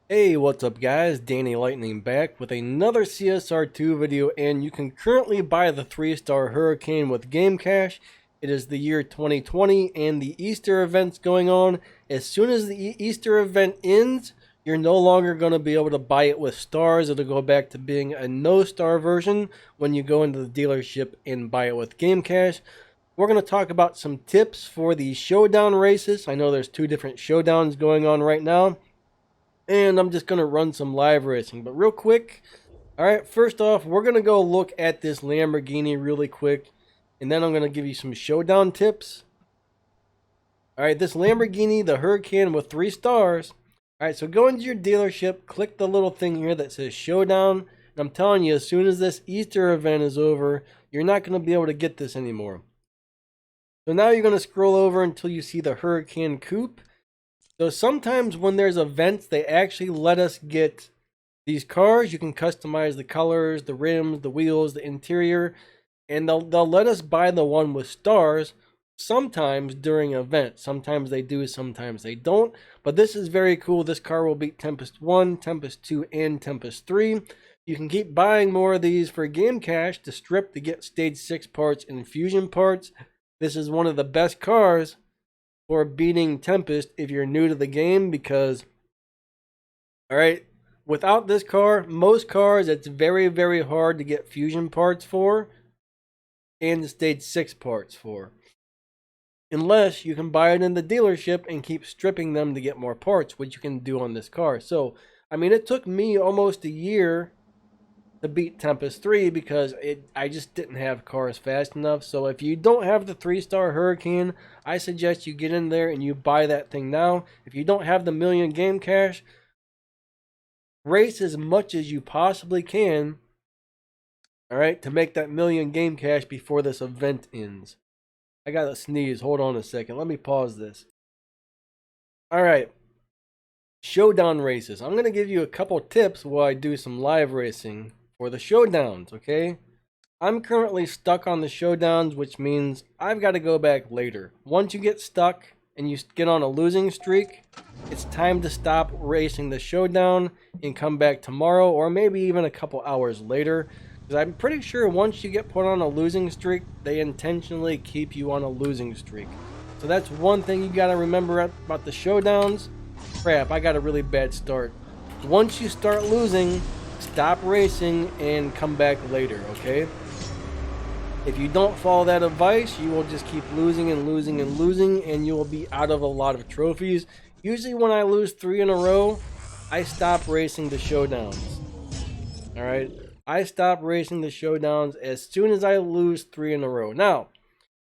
Hey, what's up guys? Danny Lightning back with another CSR2 video, and you can currently buy the 3-star Hurricane with Game Cash. It is the year 2020 and the Easter event's going on. As soon as the Easter event ends, you're no longer going to be able to buy it with stars. It'll go back to being a no-star version when you go into the dealership and buy it with Game Cash. We're going to talk about some tips for the showdown races. I know there's two different showdowns going on right now. And I'm just going to run some live racing. But real quick, alright, first off, we're going to go look at this Lamborghini really quick. And then I'm going to give you some showdown tips. Alright, this Lamborghini, the Huracan with 3 stars. Alright, so go into your dealership, click the little thing here that says showdown. And I'm telling you, as soon as this Easter event is over, you're not going to be able to get this anymore. So now you're going to scroll over until you see the Huracan Coupe. So sometimes when there's events, they actually let us get these cars. You can customize the colors, the rims, the wheels, the interior, and they'll let us buy the one with stars sometimes during an event. Sometimes they do, sometimes they don't. But this is very cool. This car will beat Tempest 1, Tempest 2, and Tempest 3. You can keep buying more of these for Game Cash to strip to get Stage 6 parts and Fusion parts. This is one of the best cars for beating Tempest if you're new to the game, because alright, without this car, most cars it's very hard to get fusion parts for and stage 6 parts for, unless you can buy it in the dealership and keep stripping them to get more parts, which you can do on this car. So I mean, it took me almost a year to beat Tempest 3 because I just didn't have cars fast enough. So if you don't have the 3-star Huracan, I suggest you get in there and you buy that thing now. If you don't have the million Game Cash, race as much as you possibly can, alright, to make that million Game Cash before this event ends. I gotta sneeze, hold on a second, let me pause this. Alright, showdown races. I'm gonna give you a couple tips while I do some live racing for the showdowns, okay? I'm currently stuck on the showdowns, which means I've got to go back later. Once you get stuck and you get on a losing streak, it's time to stop racing the showdown and come back tomorrow, or maybe even a couple hours later. Because I'm pretty sure once you get put on a losing streak, they intentionally keep you on a losing streak. So that's one thing you got to remember about the showdowns. Crap, I got a really bad start. Once you start losing, stop racing and come back later, okay? If you don't follow that advice, you will just keep losing and losing and losing, and you will be out of a lot of trophies. Usually when I lose 3 in a row, I stop racing the showdowns. Alright? I stop racing the showdowns as soon as I lose 3 in a row. Now,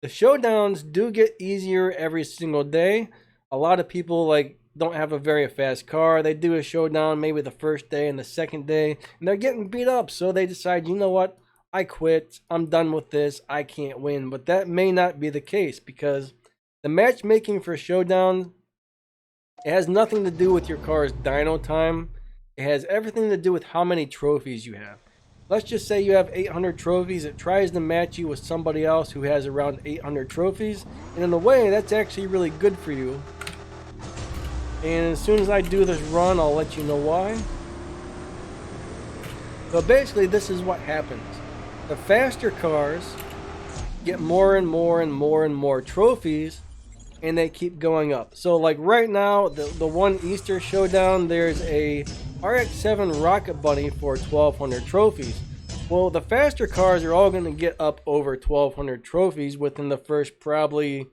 the showdowns do get easier every single day. A lot of people don't have a very fast car. They do a showdown maybe the first day and the second day, and they're getting beat up, so they decide, you know what, I quit, I'm done with this, I can't win. But that may not be the case, because the matchmaking for showdown, it has nothing to do with your car's dyno time. It has everything to do with how many trophies you have. Let's just say you have 800 trophies. It tries to match you with somebody else who has around 800 trophies, and in a way that's actually really good for you. And as soon as I do this run, I'll let you know why. So basically, this is what happens. The faster cars get more and more and more and more trophies, and they keep going up. So like right now, the one Easter showdown, there's a RX-7 Rocket Bunny for 1,200 trophies. Well, the faster cars are all going to get up over 1,200 trophies within the first probably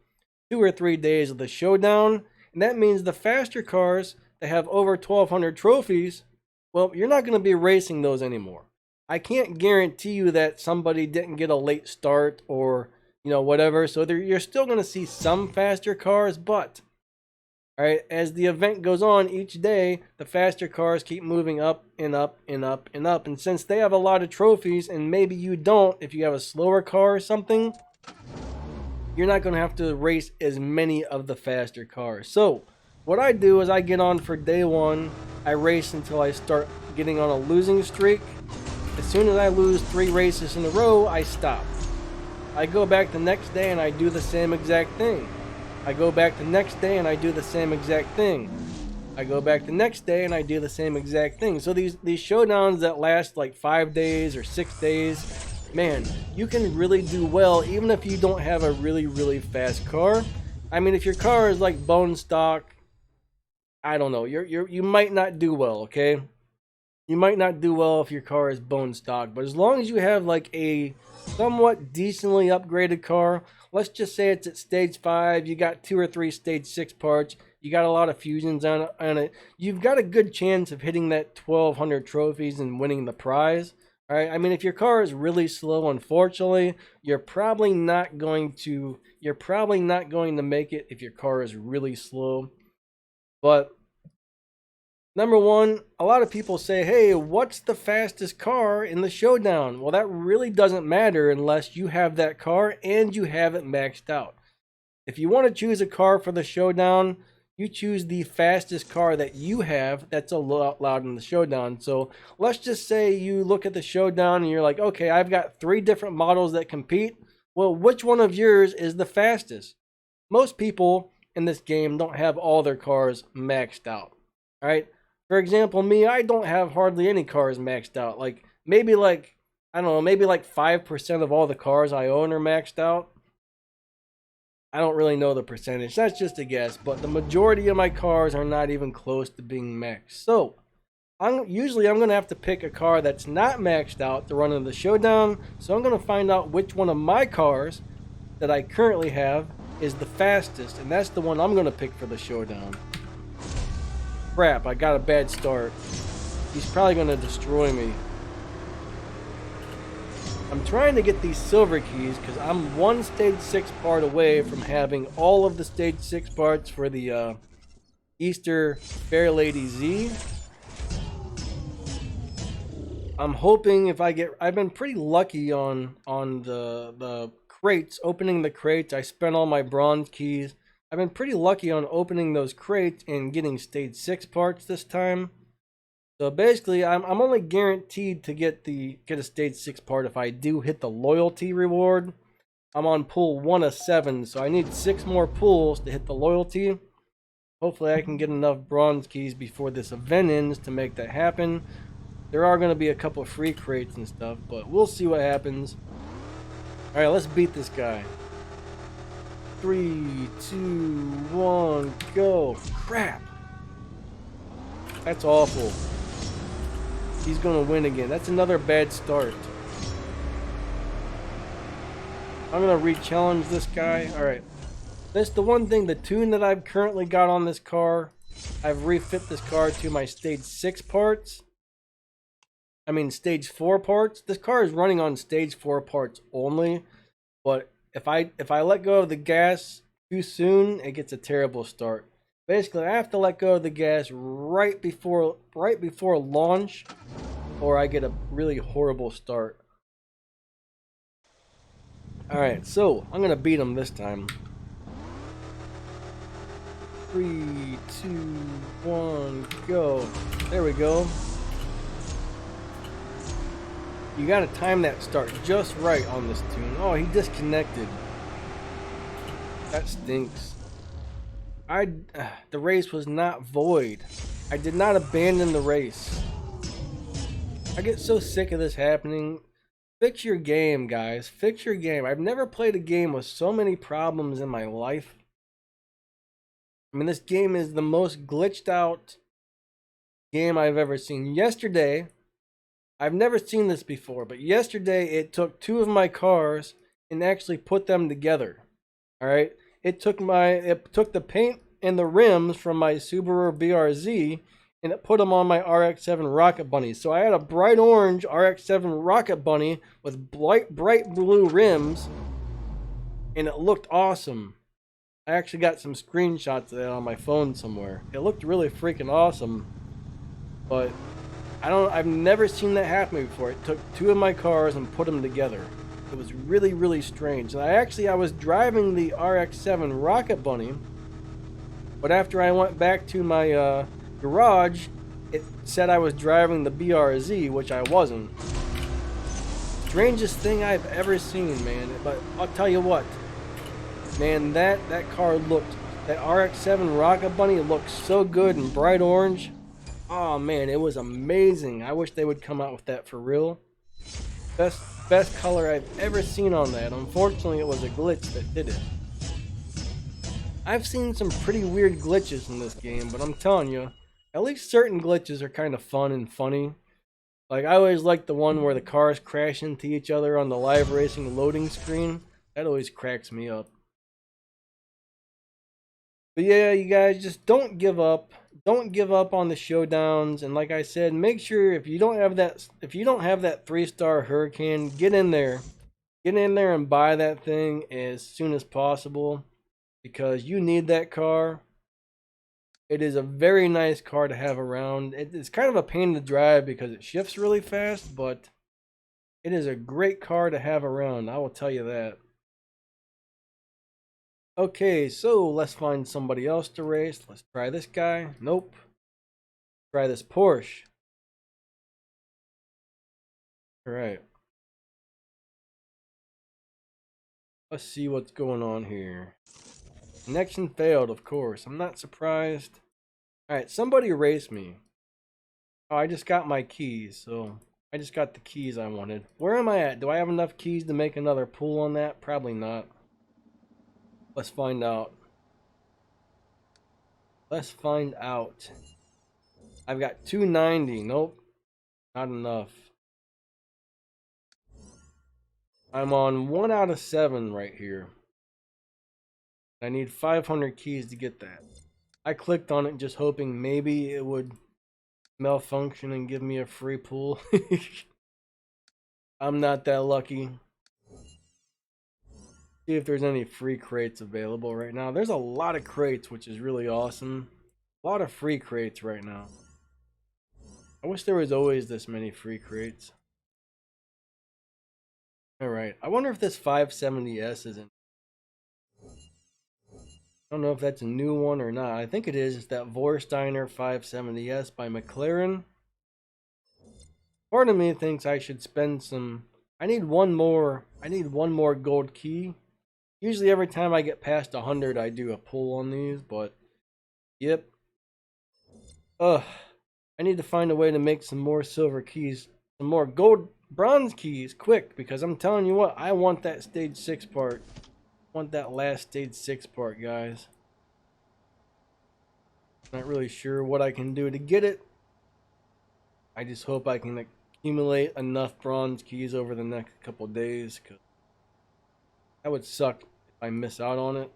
2 or 3 days of the showdown. And that means the faster cars that have over 1,200 trophies, well, you're not going to be racing those anymore. I can't guarantee you that somebody didn't get a late start or, whatever. So you're still going to see some faster cars, but, alright, as the event goes on each day, the faster cars keep moving up and up and up and up. And since they have a lot of trophies, and maybe you don't, if you have a slower car or something, you're not going to have to race as many of the faster cars. So what I do is I get on for day 1. I race until I start getting on a losing streak. As soon as I lose 3 races in a row, I stop. I go back the next day and I do the same exact thing. I go back the next day and I do the same exact thing. I go back the next day and I do the same exact thing. So these showdowns that last like 5 days or 6 days, man, you can really do well even if you don't have a really fast car. I mean, if your car is like bone stock, I don't know, you might not do well, okay? You might not do well if your car is bone stock, but as long as you have like a somewhat decently upgraded car, let's just say it's at stage 5, you got 2 or 3 stage 6 parts, you got a lot of fusions on it, you've got a good chance of hitting that 1200 trophies and winning the prize. All right, I mean, if your car is really slow, unfortunately, you're probably not going to make it if your car is really slow. But number one, a lot of people say, hey, what's the fastest car in the showdown? Well, that really doesn't matter unless you have that car and you have it maxed out. If you want to choose a car for the showdown, you choose the fastest car that you have that's allowed in the showdown. So let's just say you look at the showdown and you're like, okay, I've got 3 different models that compete. Well, which one of yours is the fastest? Most people in this game don't have all their cars maxed out. All right. For example, me, I don't have hardly any cars maxed out. Like, maybe like, I don't know, maybe like 5% of all the cars I own are maxed out. I don't really know the percentage. That's just a guess. But the majority of my cars are not even close to being maxed. So, I'm going to have to pick a car that's not maxed out to run in the showdown. So, I'm going to find out which one of my cars that I currently have is the fastest. And that's the one I'm going to pick for the showdown. Crap, I got a bad start. He's probably going to destroy me. I'm trying to get these silver keys because I'm 1 stage 6 part away from having all of the stage 6 parts for the Easter Fair Lady Z. I'm hoping if I get... I've been pretty lucky on the crates, opening the crates. I spent all my bronze keys. I've been pretty lucky on opening those crates and getting stage 6 parts this time. So basically, I'm only guaranteed to get a stage 6 part if I do hit the loyalty reward. I'm on pull 1 of 7, so I need 6 more pulls to hit the loyalty. Hopefully I can get enough bronze keys before this event ends to make that happen. There are going to be a couple of free crates and stuff, but we'll see what happens. Alright, let's beat this guy. 3, 2, 1, go. Crap. That's awful. He's going to win again. That's another bad start. I'm going to re-challenge this guy. Alright. That's the one thing, the tune that I've currently got on this car, I've refit this car to my stage 6 parts. I mean stage 4 parts. This car is running on stage 4 parts only. But if I let go of the gas too soon, it gets a terrible start. Basically, I have to let go of the gas right before launch, or I get a really horrible start. Alright, so I'm gonna beat him this time. 3, 2, 1, go. There we go. You gotta time that start just right on this tune. Oh, he disconnected. That stinks. The race was not void. I did not abandon the race. I get so sick of this happening. Fix your game, guys. Fix your game. I've never played a game with so many problems in my life. I mean, this game is the most glitched out game I've ever seen. Yesterday, I've never seen this before, but yesterday it took 2 of my cars and actually put them together. All right. It took the paint and the rims from my Subaru BRZ and it put them on my RX-7 Rocket Bunny. So I had a bright orange RX-7 Rocket Bunny with bright blue rims and it looked awesome. I actually got some screenshots of that on my phone somewhere. It looked really freaking awesome, but I've never seen that happen before. It took 2 of my cars and put them together. It was really, really strange. And I was driving the RX-7 Rocket Bunny, but after I went back to my garage, it said I was driving the BRZ, which I wasn't. Strangest thing I've ever seen, man. But I'll tell you what, man, that car looked That RX-7 Rocket Bunny looks so good in bright orange. Oh man, it was amazing. I wish they would come out with that for real. Best color I've ever seen on that. Unfortunately, it was a glitch that did it. I've seen some pretty weird glitches in this game, but I'm telling you, at least certain glitches are kind of fun and funny. Like, I always like the one where the cars crash into each other on the live racing loading screen. That always cracks me up. But yeah, you guys, just don't give up. Don't give up on the showdowns. And like I said, make sure if you don't have that 3-star Huracan, get in there. Get in there and buy that thing as soon as possible because you need that car. It is a very nice car to have around. It's kind of a pain to drive because it shifts really fast, but it is a great car to have around. I will tell you that. Okay, so let's find somebody else to race. Let's try this guy. Nope. Try this Porsche. All right. Let's see what's going on here. Connection failed, of course. I'm not surprised. All right, somebody race me. Oh, I just got my keys, so I just got the keys I wanted. Where am I at? Do I have enough keys to make another pool on that? Probably not. Let's find out. Let's find out. I've got 290. Nope. Not enough. I'm on 1 out of 7 right here. I need 500 keys to get that. I clicked on it just hoping maybe it would malfunction and give me a free pool. I'm not that lucky. See if there's any free crates available right now. There's a lot of crates, which is really awesome. A lot of free crates right now. I wish there was always this many free crates. Alright, I wonder if this 570S is in. I don't know if that's a new one or not. I think it is. It's that Vorsteiner 570S by McLaren. Part of me thinks I should spend some. I need one more gold key. Usually every time I get past 100 I do a pull on these, but yep. Ugh. I need to find a way to make some more silver keys, some more bronze keys quick, because I'm telling you what, I want that stage 6 part. I want that last stage 6 part, guys. Not really sure what I can do to get it. I just hope I can accumulate enough bronze keys over the next couple days, because that would suck if I miss out on it.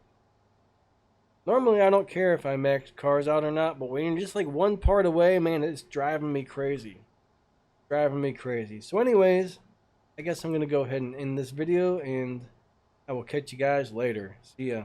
Normally I don't care if I max cars out or not, but when you're just like one part away, man, it's driving me crazy. Driving me crazy. So anyways, I guess I'm going to go ahead and end this video, and I will catch you guys later. See ya.